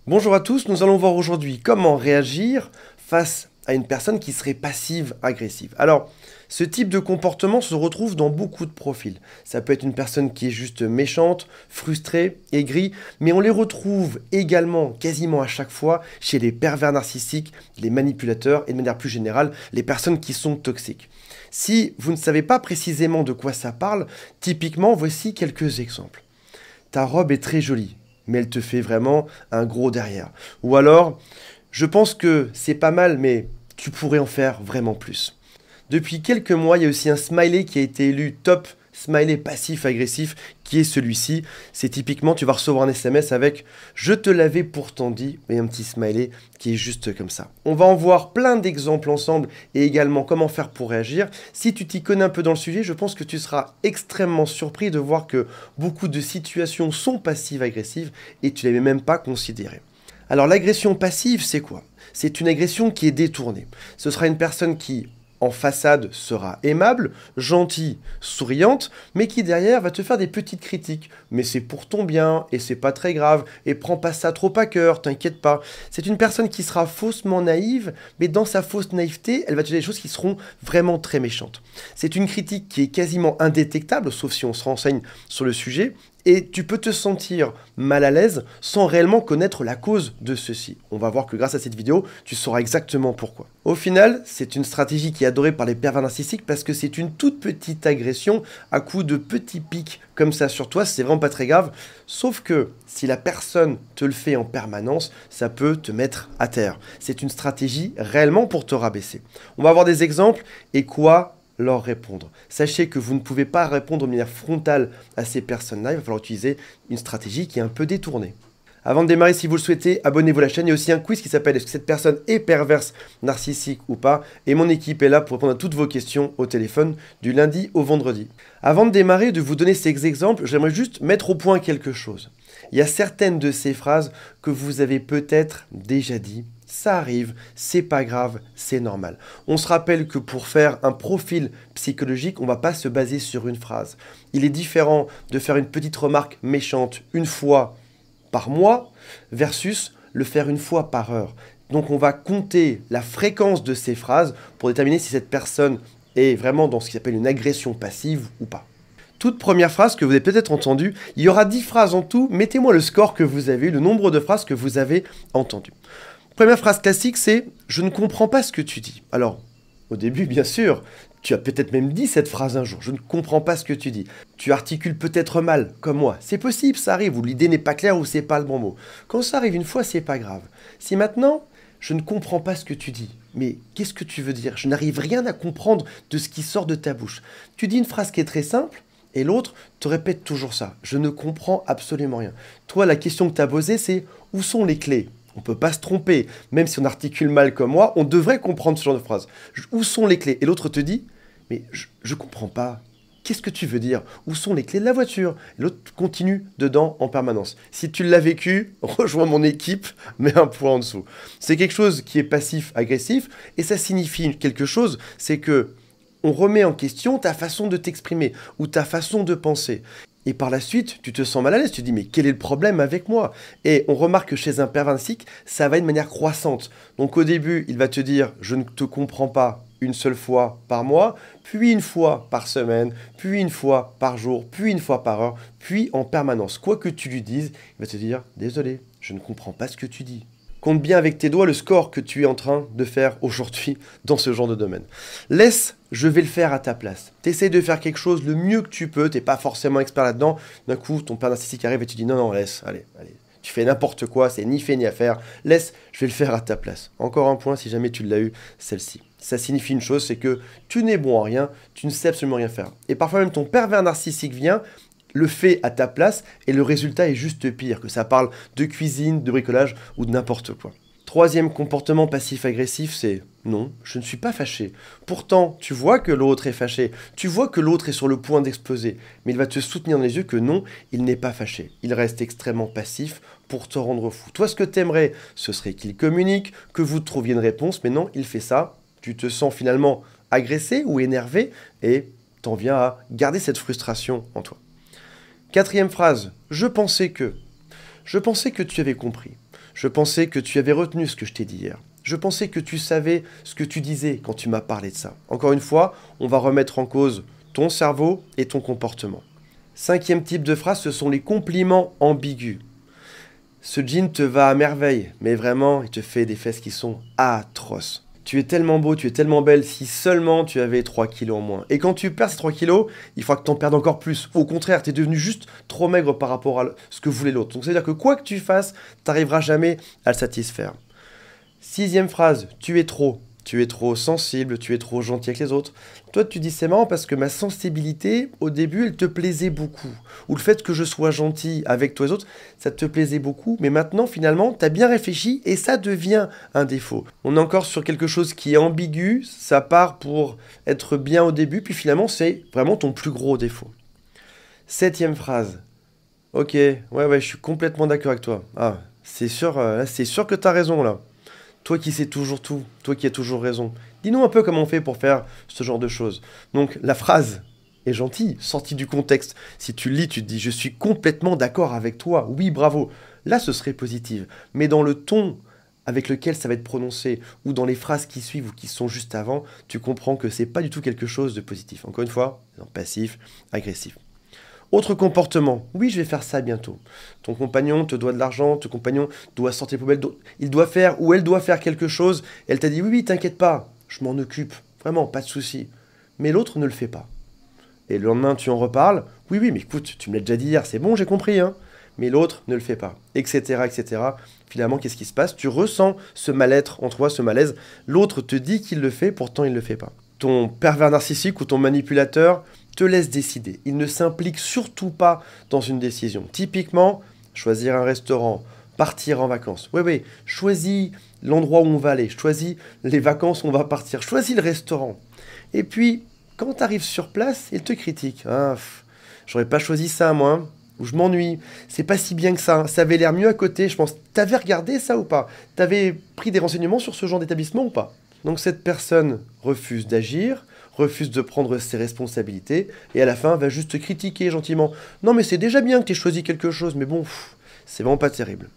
Bonjour à tous, nous allons voir aujourd'hui comment réagir face à une personne qui serait passive-agressive. Alors, ce type de comportement se retrouve dans beaucoup de profils. Ça peut être une personne qui est juste méchante, frustrée, aigrie, mais on les retrouve également quasiment à chaque fois chez les pervers narcissiques, les manipulateurs et de manière plus générale, les personnes qui sont toxiques. Si vous ne savez pas précisément de quoi ça parle, typiquement, voici quelques exemples. Ta robe est très jolie, mais elle te fait vraiment un gros derrière. Ou alors, je pense que c'est pas mal, mais tu pourrais en faire vraiment plus. Depuis quelques mois, il y a aussi un smiley qui a été élu top smiley passif-agressif, qui est celui-ci. C'est typiquement, tu vas recevoir un SMS avec « Je te l'avais pourtant dit » et un petit smiley qui est juste comme ça. On va en voir plein d'exemples ensemble et également comment faire pour réagir. Si tu t'y connais un peu dans le sujet, je pense que tu seras extrêmement surpris de voir que beaucoup de situations sont passives-agressives et tu ne l'avais même pas considéré. Alors l'agression passive, c'est quoi? C'est une agression qui est détournée. Ce sera une personne qui, en façade, sera aimable, gentille, souriante, mais qui derrière va te faire des petites critiques. Mais c'est pour ton bien, et c'est pas très grave, et prends pas ça trop à cœur, t'inquiète pas. C'est une personne qui sera faussement naïve, mais dans sa fausse naïveté, elle va te dire des choses qui seront vraiment très méchantes. C'est une critique qui est quasiment indétectable, sauf si on se renseigne sur le sujet, et tu peux te sentir mal à l'aise sans réellement connaître la cause de ceci. On va voir que grâce à cette vidéo, tu sauras exactement pourquoi. Au final, c'est une stratégie qui est adorée par les pervers narcissiques parce que c'est une toute petite agression à coup de petits pics comme ça sur toi, c'est vraiment pas très grave. Sauf que si la personne te le fait en permanence, ça peut te mettre à terre. C'est une stratégie réellement pour te rabaisser. On va avoir des exemples et quoi leur répondre. Sachez que vous ne pouvez pas répondre de manière frontale à ces personnes-là, il va falloir utiliser une stratégie qui est un peu détournée. Avant de démarrer, si vous le souhaitez, abonnez-vous à la chaîne. Il y a aussi un quiz qui s'appelle « Est-ce que cette personne est perverse, narcissique ou pas ?» Et mon équipe est là pour répondre à toutes vos questions au téléphone du lundi au vendredi. Avant de démarrer, de vous donner ces exemples, j'aimerais juste mettre au point quelque chose. Il y a certaines de ces phrases que vous avez peut-être déjà dit. Ça arrive, c'est pas grave, c'est normal. On se rappelle que pour faire un profil psychologique, on ne va pas se baser sur une phrase. Il est différent de faire une petite remarque méchante une fois par mois versus le faire une fois par heure. Donc on va compter la fréquence de ces phrases pour déterminer si cette personne est vraiment dans ce qui s'appelle une agression passive ou pas. Toute première phrase que vous avez peut-être entendue, il y aura 10 phrases en tout, mettez-moi le score que vous avez eu, le nombre de phrases que vous avez entendues. Première phrase classique, c'est « Je ne comprends pas ce que tu dis ». Alors, au début, bien sûr, tu as peut-être même dit cette phrase un jour. « Je ne comprends pas ce que tu dis ». Tu articules peut-être mal, comme moi. C'est possible, ça arrive, ou l'idée n'est pas claire, ou c'est pas le bon mot. Quand ça arrive une fois, c'est pas grave. Si maintenant, je ne comprends pas ce que tu dis, mais qu'est-ce que tu veux dire? Je n'arrive rien à comprendre de ce qui sort de ta bouche. Tu dis une phrase qui est très simple, et l'autre te répète toujours ça. Je ne comprends absolument rien. Toi, la question que tu as posée, c'est « Où sont les clés ?» On ne peut pas se tromper. Même si on articule mal comme moi, on devrait comprendre ce genre de phrase. Où sont les clés? Et l'autre te dit, mais je ne comprends pas. Qu'est-ce que tu veux dire? Où sont les clés de la voiture? Et l'autre continue dedans en permanence. Si tu l'as vécu, rejoins mon équipe, mets un point en dessous. C'est quelque chose qui est passif-agressif, et ça signifie quelque chose, c'est que on remet en question ta façon de t'exprimer, ou ta façon de penser. Et par la suite, tu te sens mal à l'aise, tu te dis « mais quel est le problème avec moi ?» Et on remarque que chez un pervers narcissique, ça va de manière croissante. Donc au début, il va te dire « je ne te comprends pas » une seule fois par mois, puis une fois par semaine, puis une fois par jour, puis une fois par heure, puis en permanence. Quoi que tu lui dises, il va te dire « désolé, je ne comprends pas ce que tu dis ». Compte bien avec tes doigts le score que tu es en train de faire aujourd'hui dans ce genre de domaine. Laisse, je vais le faire à ta place. T'essayes de faire quelque chose le mieux que tu peux, t'es pas forcément expert là-dedans. D'un coup, ton père narcissique arrive et tu dis non, non, laisse, allez, allez. Tu fais n'importe quoi, c'est ni fait ni à faire. Laisse, je vais le faire à ta place. Encore un point, si jamais tu l'as eu, celle-ci. Ça signifie une chose, c'est que tu n'es bon en rien, tu ne sais absolument rien faire. Et parfois même ton pervers narcissique vient, le fait à ta place et le résultat est juste pire, que ça parle de cuisine, de bricolage ou de n'importe quoi. Troisième comportement passif-agressif, c'est « non, je ne suis pas fâché ». Pourtant, tu vois que l'autre est fâché, tu vois que l'autre est sur le point d'exploser, mais il va te soutenir dans les yeux que non, il n'est pas fâché. Il reste extrêmement passif pour te rendre fou. Toi, ce que tu aimerais, ce serait qu'il communique, que vous trouviez une réponse, mais non, il fait ça. Tu te sens finalement agressé ou énervé et t'en viens à garder cette frustration en toi. Quatrième phrase, je pensais que tu avais compris. Je pensais que tu avais retenu ce que je t'ai dit hier. Je pensais que tu savais ce que tu disais quand tu m'as parlé de ça. Encore une fois, on va remettre en cause ton cerveau et ton comportement. Cinquième type de phrase, ce sont les compliments ambigus. Ce jean te va à merveille, mais vraiment, il te fait des fesses qui sont atroces. Tu es tellement beau, tu es tellement belle, si seulement tu avais 3 kilos en moins. Et quand tu perds ces 3 kilos, il faudra que tu en perdes encore plus. Au contraire, tu es devenu juste trop maigre par rapport à ce que voulait l'autre. Donc c'est-à-dire que quoi que tu fasses, tu n'arriveras jamais à le satisfaire. Sixième phrase, tu es trop. Tu es trop sensible, tu es trop gentil avec les autres. Toi, tu dis c'est marrant parce que ma sensibilité, au début, elle te plaisait beaucoup. Ou le fait que je sois gentil avec toi et les autres, ça te plaisait beaucoup. Mais maintenant, finalement, tu as bien réfléchi et ça devient un défaut. On est encore sur quelque chose qui est ambigu. Ça part pour être bien au début, puis finalement, c'est vraiment ton plus gros défaut. Septième phrase. Ok, ouais, je suis complètement d'accord avec toi. Ah, c'est sûr que tu as raison là. Toi qui sais toujours tout, toi qui as toujours raison. Dis-nous un peu comment on fait pour faire ce genre de choses. Donc la phrase est gentille, sortie du contexte. Si tu lis, tu te dis « je suis complètement d'accord avec toi, oui bravo ». Là, ce serait positif. Mais dans le ton avec lequel ça va être prononcé, ou dans les phrases qui suivent ou qui sont juste avant, tu comprends que c'est pas du tout quelque chose de positif. Encore une fois, passif, agressif. Autre comportement, oui, je vais faire ça bientôt. Ton compagnon te doit de l'argent, ton compagnon doit sortir les poubelles, il doit faire ou elle doit faire quelque chose. Elle t'a dit oui, t'inquiète pas, je m'en occupe, vraiment, pas de souci. Mais l'autre ne le fait pas. Et le lendemain, tu en reparles, oui, mais écoute, tu me l'as déjà dit hier, c'est bon, j'ai compris, hein. Mais l'autre ne le fait pas, etc., etc. Finalement, qu'est-ce qui se passe? Tu ressens ce mal-être en toi, ce malaise. L'autre te dit qu'il le fait, pourtant il ne le fait pas. Ton pervers narcissique ou ton manipulateur te laisse décider. Il ne s'implique surtout pas dans une décision. Typiquement, choisir un restaurant, partir en vacances. Oui, choisis l'endroit où on va aller, choisis les vacances où on va partir, choisis le restaurant. Et puis, quand tu arrives sur place, il te critique. Ah, j'aurais pas choisi ça, moi. Ou je m'ennuie. C'est pas si bien que ça. Ça avait l'air mieux à côté, je pense. T'avais regardé ça ou pas? T'avais pris des renseignements sur ce genre d'établissement ou pas? Donc cette personne refuse d'agir, refuse de prendre ses responsabilités, et à la fin va juste te critiquer gentiment. Non mais c'est déjà bien que tu aies choisi quelque chose, mais bon, c'est vraiment pas terrible.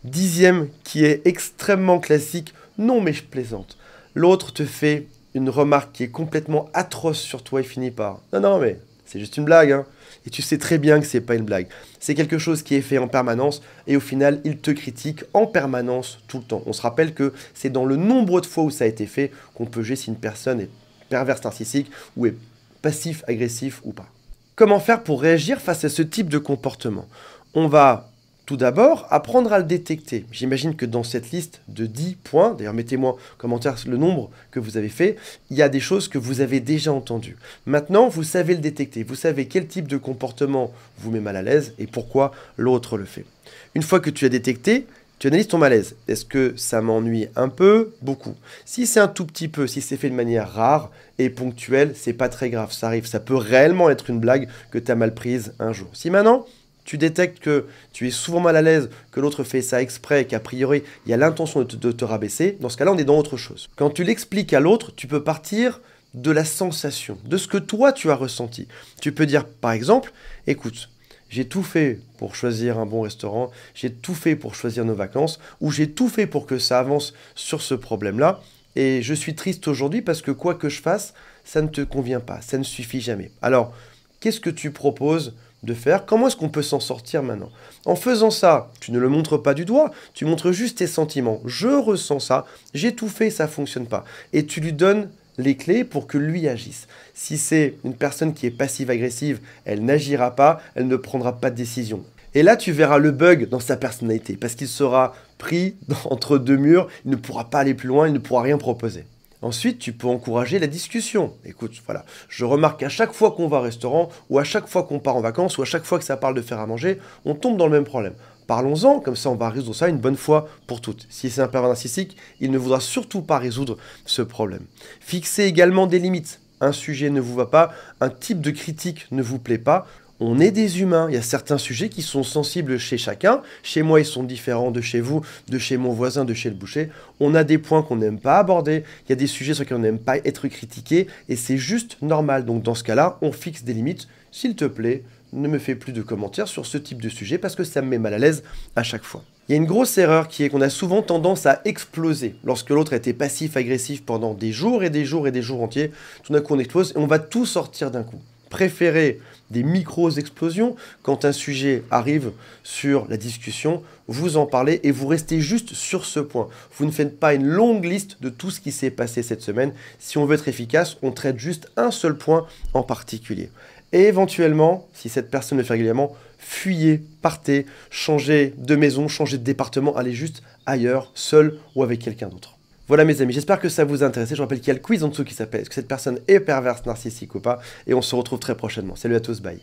Dixième, qui est extrêmement classique, non mais je plaisante. L'autre te fait une remarque qui est complètement atroce sur toi et finit par « Non mais c'est juste une blague, hein ». Et tu sais très bien que c'est pas une blague. C'est quelque chose qui est fait en permanence et au final, il te critique en permanence tout le temps. On se rappelle que c'est dans le nombre de fois où ça a été fait qu'on peut juger si une personne est perverse narcissique ou est passif, agressif ou pas. Comment faire pour réagir face à ce type de comportement? On va tout d'abord apprendre à le détecter. J'imagine que dans cette liste de 10 points, d'ailleurs mettez-moi en commentaire le nombre que vous avez fait, il y a des choses que vous avez déjà entendues. Maintenant, vous savez le détecter, vous savez quel type de comportement vous met mal à l'aise et pourquoi l'autre le fait. Une fois que tu as détecté, tu analyses ton malaise. Est-ce que ça m'ennuie un peu? Beaucoup. Si c'est un tout petit peu, si c'est fait de manière rare et ponctuelle, c'est pas très grave, ça arrive. Ça peut réellement être une blague que tu as mal prise un jour. Si maintenant, tu détectes que tu es souvent mal à l'aise, que l'autre fait ça exprès, qu'a priori, il y a l'intention de te rabaisser, dans ce cas-là, on est dans autre chose. Quand tu l'expliques à l'autre, tu peux partir de la sensation, de ce que toi, tu as ressenti. Tu peux dire, par exemple, écoute, j'ai tout fait pour choisir un bon restaurant, j'ai tout fait pour choisir nos vacances, ou j'ai tout fait pour que ça avance sur ce problème-là, et je suis triste aujourd'hui parce que quoi que je fasse, ça ne te convient pas, ça ne suffit jamais. Alors, qu'est-ce que tu proposes de faire? Comment est-ce qu'on peut s'en sortir maintenant? En faisant ça, tu ne le montres pas du doigt, tu montres juste tes sentiments. Je ressens ça, j'ai tout fait, ça ne fonctionne pas. Et tu lui donnes les clés pour que lui agisse. Si c'est une personne qui est passive-agressive, elle n'agira pas, elle ne prendra pas de décision. Et là, tu verras le bug dans sa personnalité, parce qu'il sera pris entre deux murs, il ne pourra pas aller plus loin, il ne pourra rien proposer. Ensuite, tu peux encourager la discussion. Écoute, voilà, je remarque qu'à chaque fois qu'on va au restaurant, ou à chaque fois qu'on part en vacances, ou à chaque fois que ça parle de faire à manger, on tombe dans le même problème. Parlons-en, comme ça on va résoudre ça une bonne fois pour toutes. Si c'est un pervers narcissique, il ne voudra surtout pas résoudre ce problème. Fixez également des limites. Un sujet ne vous va pas, un type de critique ne vous plaît pas. On est des humains, il y a certains sujets qui sont sensibles chez chacun. Chez moi, ils sont différents de chez vous, de chez mon voisin, de chez le boucher. On a des points qu'on n'aime pas aborder, il y a des sujets sur lesquels on n'aime pas être critiqué, et c'est juste normal. Donc dans ce cas-là, on fixe des limites. S'il te plaît, ne me fais plus de commentaires sur ce type de sujet parce que ça me met mal à l'aise à chaque fois. Il y a une grosse erreur qui est qu'on a souvent tendance à exploser. Lorsque l'autre était passif-agressif pendant des jours et des jours et des jours entiers, tout d'un coup on explose et on va tout sortir d'un coup. Préférez des micro-explosions quand un sujet arrive sur la discussion, vous en parlez et vous restez juste sur ce point. Vous ne faites pas une longue liste de tout ce qui s'est passé cette semaine. Si on veut être efficace, on traite juste un seul point en particulier. Et éventuellement, si cette personne le fait régulièrement, fuyez, partez, changez de maison, changez de département, allez juste ailleurs, seul ou avec quelqu'un d'autre. Voilà mes amis, j'espère que ça vous a intéressé. Je rappelle qu'il y a le quiz en dessous qui s'appelle « Est-ce que cette personne est perverse, narcissique ou pas ?» Et on se retrouve très prochainement. Salut à tous, bye.